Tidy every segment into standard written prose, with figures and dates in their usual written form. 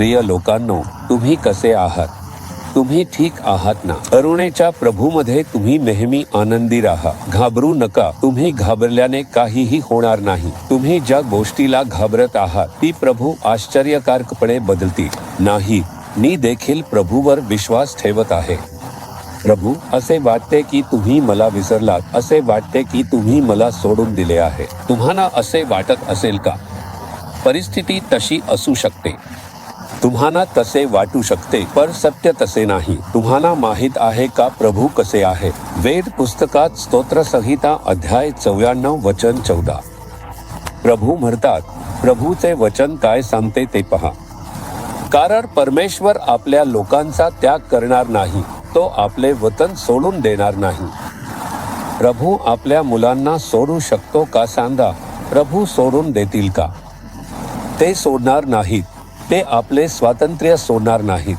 प्रिय लोकांनो, तुम्ही कसे आहात? तुम्ही ठीक आहात ना? करुणेच्या प्रभूमध्ये तुम्ही नेहमी आनंदी राहा. घाबरू नका. तुम्ही घाबरल्याने काहीही होणार नाही. तुम्ही ज्या गोष्टीला घाबरत आहात ती प्रभू आश्चर्यकारकपणे बदलतील. नाही, मी देखील प्रभूवर विश्वास ठेवत आहे. प्रभू, असे वाटते की तुम्ही मला विसरलात. असे वाटते की तुम्ही मला सोडून दिले आहे. तुम्हाला असे वाटत असेल का? परिस्थिती तशी असू शकते. तुम्हाला तसे वाटू शकते, पण सत्य तसे नाही. तुम्हाला माहित आहे का प्रभू कसे आहे? वेद पुस्तकात स्तोत्र संहिता अध्याय 94 वचन 14. प्रभू म्हणतात, प्रभूचे वचन काय सांगते ते पहा. कारण परमेश्वर आपल्या लोकांचा त्याग करणार नाही. तो आपले वतन सोडून देणार नाही. प्रभू आपल्या मुलांना सोडू शकतो का सांगा? प्रभू सोडून देतील का? ते सोडणार नाहीत. ते आपले स्वातंत्र्य सोडणार नाहीत.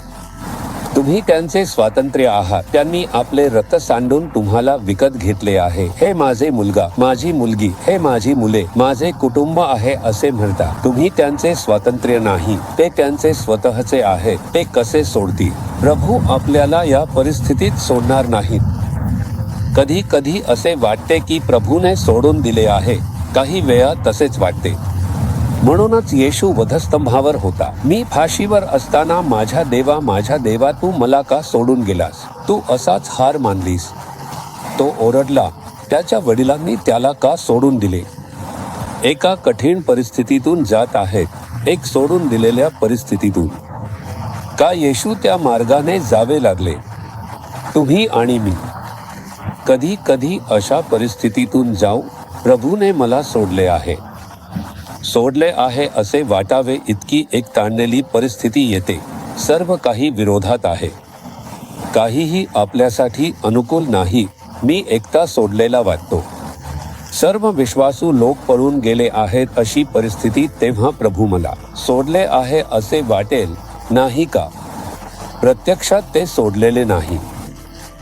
तुम्ही त्यांचे स्वातंत्र्य आहात. त्यांनी आपले रक्त सांडून तुम्हाला विकत घेतले आहे. हे माझे मुलगा, माझी मुलगी, हे माझी मुले, माझे कुटुंब आहे असे म्हणतात. तुम्ही त्यांचे स्वातंत्र्य नाही, ते त्यांचे स्वतःचे आहे. ते कसे सोडतील? प्रभू आपल्याला या परिस्थितीत सोडणार नाहीत. कधी कधी असे वाटते की प्रभूने सोडून दिले आहे. काही वेळा तसेच वाटते. म्हणूनच येशू वधस्तंभावर होता. मी फाशीवर असताना, माझ्या देवा, तू मला का सोडून गेलास? तू असाच हार मानलीस. तो ओरडला. त्याच्या वडिलांनी त्याला का सोडून दिले? एका कठीण परिस्थितीतून जात आहेत, एक सोडून दिलेल्या परिस्थितीतून. का येशू त्या मार्गाने जावे लागले? तुम्ही आणि मी कधी कधी अशा परिस्थितीतून जाऊ. प्रभूने मला सोडले आहे असे वाटावे इतकी एक ताणलेली परिस्थिती येते. सर्व काही विरोधात आहे. काहीही आपल्यासाठी अनुकूल नाही. मी एकटा सोडलेला वाटतो. सर्व विश्वासू लोक पळून गेले आहेत अशी परिस्थिती. तेव्हा प्रभू मला सोडले आहे असे वाटेल, नाही का? प्रत्यक्षात ते सोडलेले नाही.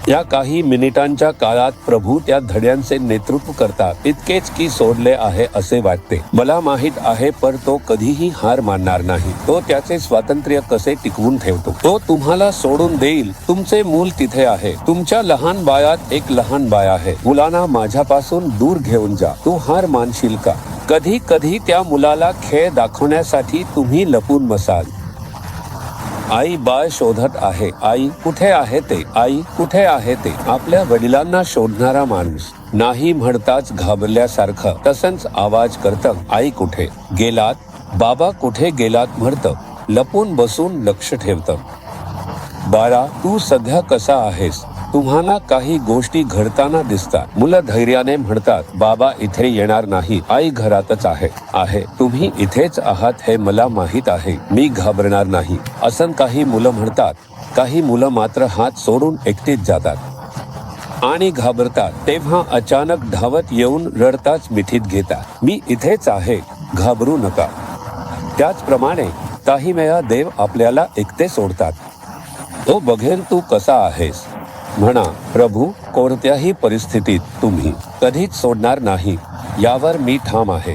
या काही मिनिटांच्या काळात प्रभू त्या धड्यांचे नेतृत्व करतात. इतकेच की सोडले आहे असे वाटते. मला माहित आहे, पण तो कधीही हार मानणार नाही. तो त्याचे स्वातंत्र्य कसे टिकवून ठेवतो. तो तुम्हाला सोडून देईल. तुमचे मूल तिथे आहे. तुमच्या लहान बाळात एक लहान बाळ आहे. मुलांना माझ्यापासून दूर घेऊन जा. तू हार मानशील का? कधी कधी त्या मुलाला खेळ दाखवण्यासाठी तुम्ही लपून बसाल. आई बाळ शोधत आहे. आई कुठे आहे ते? आई कुठे आहे ते? आपल्या वडिलांना शोधणारा माणूस नाही म्हणताच घाबरल्यासारखं तसंच आवाज करतं. आई कुठे गेलात? बाबा कुठे गेलात म्हणतं. लपून बसून लक्ष ठेवतं. बाळा, तू सध्या कसा आहेस? तुम्हाला काही गोष्टी घडताना दिसतात. मुलं धैर्याने म्हणतात, बाबा इथे येणार नाही. आई घरातच आहे. तुम्ही इथेच आहात हे मला माहित आहे. मी घाबरणार नाही असं काही मुलं म्हणतात. काही मुलं मात्र हात सोडून एकटीच जातात आणि घाबरतात. तेव्हा अचानक धावत येऊन रडताच मिठीत घेतात. मी इथेच आहे, घाबरू नका. त्याचप्रमाणे काही वेळा देव आपल्याला एकटे सोडतात. तो बघेल तू कसा आहेस. म्हणा, प्रभू कोणत्याही परिस्थितीत तुम्ही कधीच सोडणार नाही यावर मी ठाम आहे.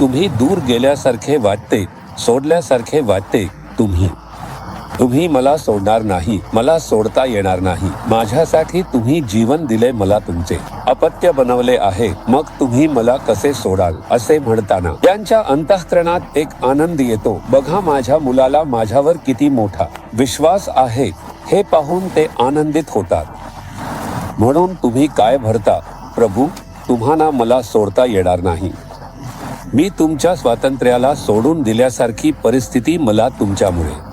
तुम्ही दूर गेल्यासारखे वाटते, सोडल्यासारखे वाटते. तुम्ही मला सोडणार नाही. मला सोडता येणार नाही. माझ्यासाठी तुम्ही जीवन दिले, मला तुमचे अपत्य बनवले आहे. मग तुम्ही मला कसे सोडाल असे म्हणताना त्यांच्या अंतःकरणात एक आनंद येतो. बघा, माझ्या मुलाला माझ्यावर किती मोठा विश्वास आहे हे पाहून ते आनंदित होतात. म्हणून तुम्ही काय भरता? प्रभू, तुम्हाला मला सोडता येणार नाही. मी तुमच्या स्वातंत्र्याला सोडून दिल्यासारखी परिस्थिती मला तुमच्यामुळे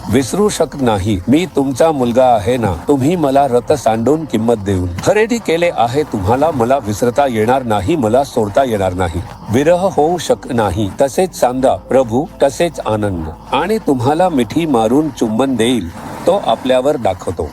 विसरू शकत नाही. मी तुमचा मुलगा आहे ना. तुम्ही मला रक्त सांडून किंमत देऊन खरेदी केले आहे. तुम्हाला मला विसरता येणार नाही. मला सोडता येणार नाही. विरह होऊ शकत नाही. तसेच सांगा प्रभू, तसेच आनंद. आणि तुम्हाला मिठी मारून चुंबन देईल. तो आपल्यावर दाखवतो.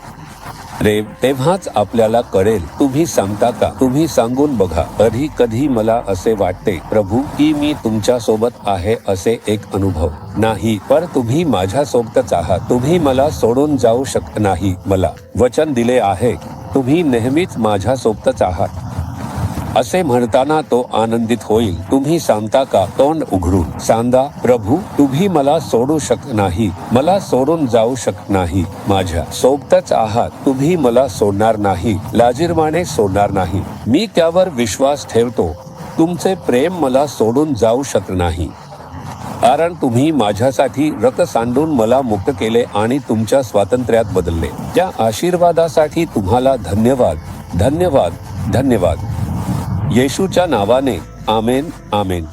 रे तेव्हाच आपल्याला कळेल. तुम्ही सांगता का? तुम्ही सांगून बघा. कधी कधी मला असे वाटते प्रभू की मी तुमच्या सोबत आहे असे एक अनुभव नाही, पण तुम्ही माझ्या सोबतच आहात. तुम्ही मला सोडून जाऊ शकत नाही. मला वचन दिले आहे, तुम्ही नेहमीच माझ्या सोबतच आहात. असे म्हणताना तो आनंदित होईल. तुम्ही सांगता का तोंड उघडून? सांगा प्रभू, तुम्ही मला सोडू शकत नाही, मला सोडून जाऊ शकत नाही, माझ्या सोबतच आहात, तुम्ही मला सोडणार नाही, लाजिरवाणे सोडणार नाही. मी त्यावर विश्वास ठेवतो. तुमचे प्रेम मला सोडून जाऊ शकत नाही, कारण तुम्ही माझ्यासाठी रक्त सांडून मला मुक्त केले आणि तुमच्या स्वातंत्र्यात बदलले. त्या आशीर्वादासाठी तुम्हाला धन्यवाद, धन्यवाद, धन्यवाद. येशूच्या नावाने आमेन, आमेन.